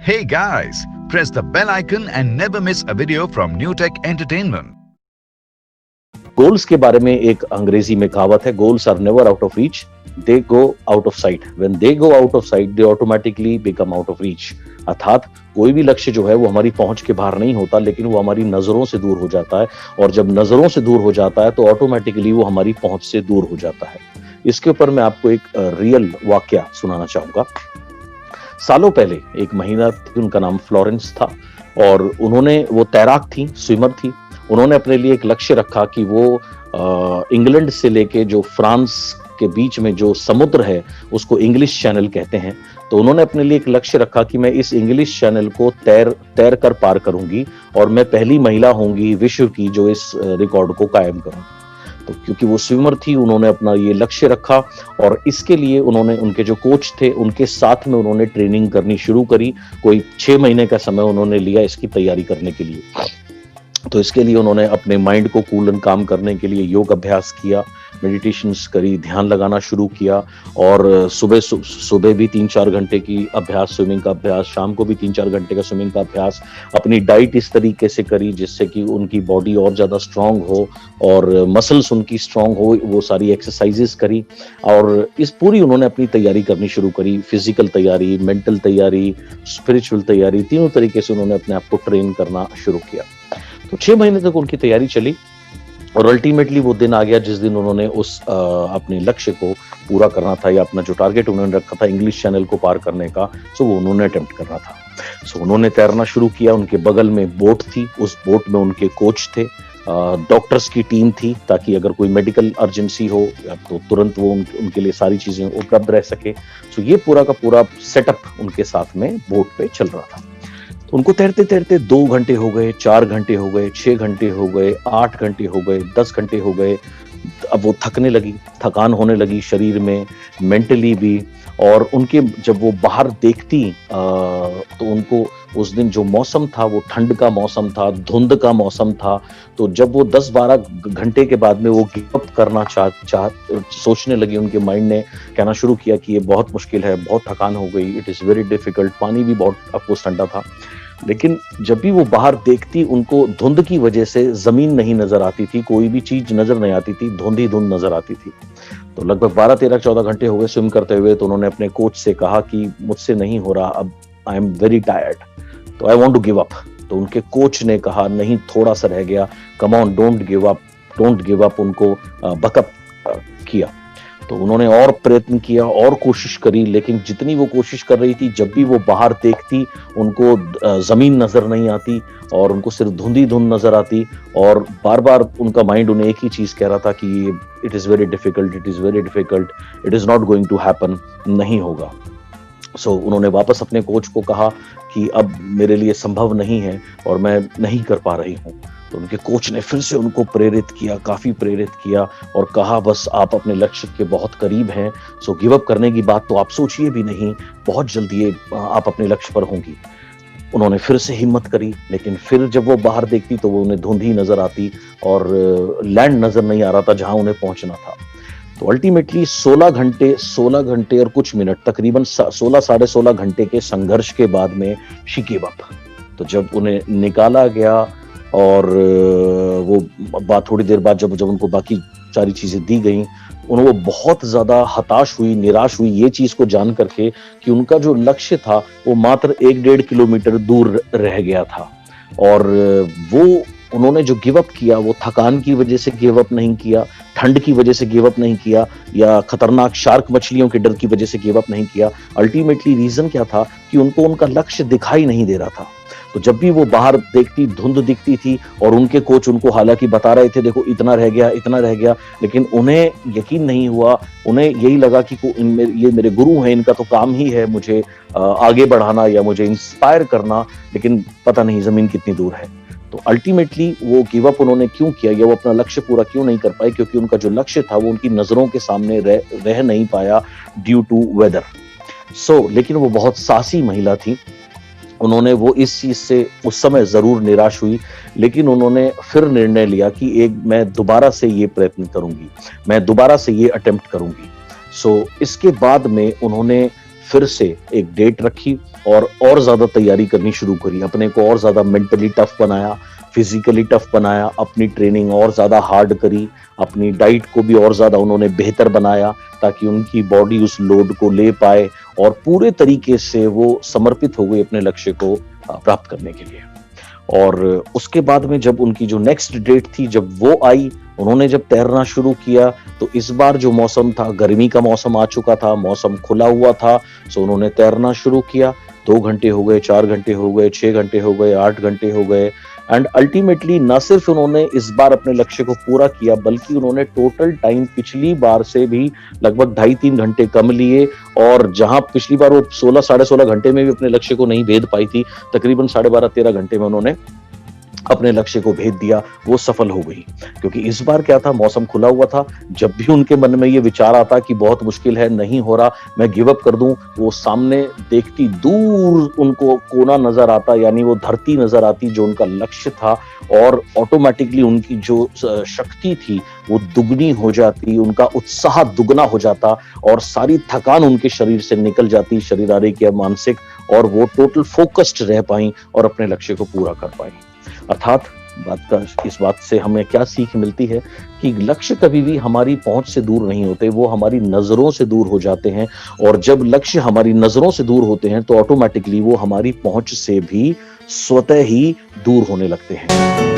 Hey guys, press the bell icon and never miss a video from New Tech Entertainment. Goals के बारे में एक अंग्रेजी में कहावत है, goals are never out of reach, they go out of sight. When they go out of sight, they automatically become out of reach. अर्थात कोई भी लक्ष्य जो है वो हमारी पहुंच के बाहर नहीं होता, लेकिन वो हमारी नजरों से दूर हो जाता है, और जब नजरों से दूर हो जाता है तो ऑटोमेटिकली वो हमारी पहुंच से दूर हो जाता है। इसके ऊपर मैं आपको एक रियल वाकया सुनाना चाहूंगा। सालों पहले एक महिला थी, उनका नाम फ्लोरेंस था, और वो तैराक थी, स्विमर थी। उन्होंने अपने लिए एक लक्ष्य रखा कि वो इंग्लैंड से लेके जो फ्रांस के बीच में जो समुद्र है उसको इंग्लिश चैनल कहते हैं। तो उन्होंने अपने लिए एक लक्ष्य रखा कि मैं इस इंग्लिश चैनल को तैर कर पार करूंगी, और मैं पहली महिला होंगी विश्व की जो इस रिकॉर्ड को कायम करूं। तो क्योंकि वो स्विमर थी, उन्होंने अपना ये लक्ष्य रखा, और इसके लिए उन्होंने उनके जो कोच थे उनके साथ में उन्होंने ट्रेनिंग करनी शुरू करी। कोई 6 महीने का समय उन्होंने लिया इसकी तैयारी करने के लिए। तो इसके लिए उन्होंने अपने माइंड को कूल एंड काम करने के लिए योग अभ्यास किया, मेडिटेशंस करी, ध्यान लगाना शुरू किया, और सुबह भी 3-4 घंटे की अभ्यास, स्विमिंग का अभ्यास, शाम को भी 3-4 घंटे का स्विमिंग का अभ्यास। अपनी डाइट इस तरीके से करी जिससे कि उनकी बॉडी और ज़्यादा स्ट्रांग हो और मसल्स उनकी स्ट्रांग हो, वो सारी एक्सरसाइजेस करी, और इस पूरी उन्होंने अपनी तैयारी करनी शुरू करी। फिजिकल तैयारी, मेंटल तैयारी, स्पिरिचुअल तैयारी, तीनों तरीके से उन्होंने अपने आप को ट्रेन करना शुरू किया। तो 6 महीने तक उनकी तैयारी चली, और अल्टीमेटली वो दिन आ गया जिस दिन उन्होंने उस अपने लक्ष्य को पूरा करना था, या अपना जो टारगेट उन्होंने रखा था इंग्लिश चैनल को पार करने का, सो वो उन्होंने अटेम्प्ट करना था। सो उन्होंने तैरना शुरू किया। उनके बगल में बोट थी, उस बोट में उनके कोच थे, डॉक्टर्स की टीम थी, ताकि अगर कोई मेडिकल अर्जेंसी हो तो तुरंत वो उनके लिए सारी चीजें उपलब्ध रह सके। सो ये पूरा का पूरा सेटअप उनके साथ में बोट पे चल रहा था। उनको तैरते तैरते 2 घंटे हो गए, 4 घंटे हो गए, 6 घंटे हो गए, 8 घंटे हो गए, 10 घंटे हो गए। अब वो थकने लगी, थकान होने लगी शरीर में, मेंटली भी। और उनके जब वो बाहर देखती तो उनको उस दिन जो मौसम था वो ठंड का मौसम था, धुंध का मौसम था। तो जब वो 10-12 घंटे के बाद में वो गिव अप करना सोचने लगी, उनके माइंड ने कहना शुरू किया कि ये बहुत मुश्किल है, बहुत थकान हो गई, इट इज़ वेरी डिफिकल्ट। पानी भी बहुत अफकोर्स ठंडा था, लेकिन जब भी वो बाहर देखती उनको धुंध की वजह से जमीन नहीं नजर आती थी, कोई भी चीज नजर नहीं आती थी, धुंध ही धुंध नजर आती थी। तो लगभग 12, 13, 14 घंटे हो गए स्विम करते हुए। तो उन्होंने अपने कोच से कहा कि मुझसे नहीं हो रहा, अब आई एम वेरी टायर्ड, तो I want to give up. तो उनके कोच ने कहा नहीं, थोड़ा सा रह गया, come on, don't give up, don't give up. उनको बकअप किया। तो उन्होंने और प्रयत्न किया और कोशिश करी, लेकिन जितनी वो कोशिश कर रही थी, जब भी वो बाहर देखती उनको जमीन नजर नहीं आती, और उनको सिर्फ धुंधी धुंध नजर आती, और बार बार उनका माइंड उन्हें एक ही चीज कह रहा था कि it is very difficult, it is very difficult, it is not going to happen, नहीं होगा। सो उन्होंने वापस अपने कोच को कहा कि अब मेरे लिए संभव नहीं है और मैं नहीं कर पा रही हूँ। तो उनके कोच ने फिर से उनको प्रेरित किया, काफी प्रेरित किया, और कहा बस आप अपने लक्ष्य के बहुत करीब हैं, सो गिव अप करने की बात तो आप सोचिए भी नहीं, बहुत जल्दी आप अपने लक्ष्य पर होंगी। उन्होंने फिर से हिम्मत करी, लेकिन फिर जब वो बाहर देखती तो वो उन्हें धुंधी नजर आती, और लैंड नजर नहीं आ रहा था जहां उन्हें पहुंचना था। तो अल्टीमेटली 16 घंटे और कुछ मिनट, तकरीबन 16, 16.5 घंटे के संघर्ष के बाद में शी गिव अप। तो जब उन्हें निकाला गया, और वो बात थोड़ी देर बाद जब उनको बाकी सारी चीजें दी गई, वो बहुत ज्यादा हताश हुई, निराश हुई ये चीज को जान करके कि उनका जो लक्ष्य था वो मात्र 1-1.5 किलोमीटर दूर रह गया था। और वो उन्होंने जो गिव अप किया वो थकान की वजह से गिव अप नहीं किया, ठंड की वजह से गिव अप नहीं किया, या खतरनाक शार्क मछलियों के डर की वजह से गिव अप नहीं किया। अल्टीमेटली रीजन क्या था कि उनको उनका लक्ष्य दिखाई नहीं दे रहा था। तो जब भी वो बाहर देखती धुंध दिखती थी, और उनके कोच उनको हालांकि बता रहे थे देखो इतना रह गया, इतना रह गया, लेकिन उन्हें यकीन नहीं हुआ। उन्हें यही लगा कि ये मेरे गुरु हैं, इनका तो काम ही है मुझे आगे बढ़ाना या मुझे इंस्पायर करना, लेकिन पता नहीं जमीन कितनी दूर है। तो अल्टीमेटली वो गिव अप उन्होंने क्यों किया, या वो अपना लक्ष्य पूरा क्यों नहीं कर पाए? क्योंकि उनका जो लक्ष्य था वो उनकी नजरों के सामने रह नहीं पाया ड्यू टू वेदर। लेकिन वो बहुत साहसी महिला थी। उन्होंने वो इस चीज से उस समय जरूर निराश हुई, लेकिन उन्होंने फिर निर्णय लिया कि मैं दोबारा से ये प्रयत्न करूंगी, मैं दोबारा से ये अटेम्प्ट करूंगी। इसके बाद में उन्होंने फिर से एक डेट रखी और ज्यादा तैयारी करनी शुरू करी, अपने को और ज्यादा मेंटली टफ बनाया, फिजिकली टफ बनाया, अपनी ट्रेनिंग और ज्यादा हार्ड करी, अपनी डाइट को भी और ज्यादा उन्होंने बेहतर बनाया ताकि उनकी बॉडी उस लोड को ले पाए और पूरे तरीके से वो समर्पित हो गई अपने लक्ष्य को प्राप्त करने के लिए। और उसके बाद में जब उनकी जो नेक्स्ट डेट थी, जब वो आई, उन्होंने जब तैरना शुरू किया, तो इस बार जो मौसम था, गर्मी का मौसम आ चुका था, मौसम खुला हुआ था, सो उन्होंने तैरना शुरू किया। 2 घंटे हो गए, 4 घंटे हो गए, 6 घंटे हो गए, 8 घंटे हो गए, एंड अल्टीमेटली न सिर्फ उन्होंने इस बार अपने लक्ष्य को पूरा किया, बल्कि उन्होंने टोटल टाइम पिछली बार से भी लगभग 2.5-3 घंटे कम लिए। और जहां पिछली बार वो 16 साढ़े 16 घंटे में भी अपने लक्ष्य को नहीं भेद पाई थी, तकरीबन 12.5-13 घंटे में उन्होंने अपने लक्ष्य को भेद दिया, वो सफल हो गई। क्योंकि इस बार क्या था, मौसम खुला हुआ था, जब भी उनके मन में ये विचार आता कि बहुत मुश्किल है, नहीं हो रहा, मैं गिव अप कर दूं, वो सामने देखती दूर उनको कोना नजर आता, यानी वो धरती नजर आती जो उनका लक्ष्य था, और ऑटोमेटिकली उनकी जो शक्ति थी वो दुगनी हो जाती, उनका उत्साह दुगना हो जाता और सारी थकान उनके शरीर से निकल जाती, शारीरिक या मानसिक, और वो टोटल फोकस्ड रह पाई और अपने लक्ष्य को पूरा कर पाई। अर्थात इस बात से हमें क्या सीख मिलती है कि लक्ष्य कभी भी हमारी पहुंच से दूर नहीं होते, वो हमारी नजरों से दूर हो जाते हैं। और जब लक्ष्य हमारी नजरों से दूर होते हैं तो ऑटोमेटिकली वो हमारी पहुंच से भी स्वतः ही दूर होने लगते हैं।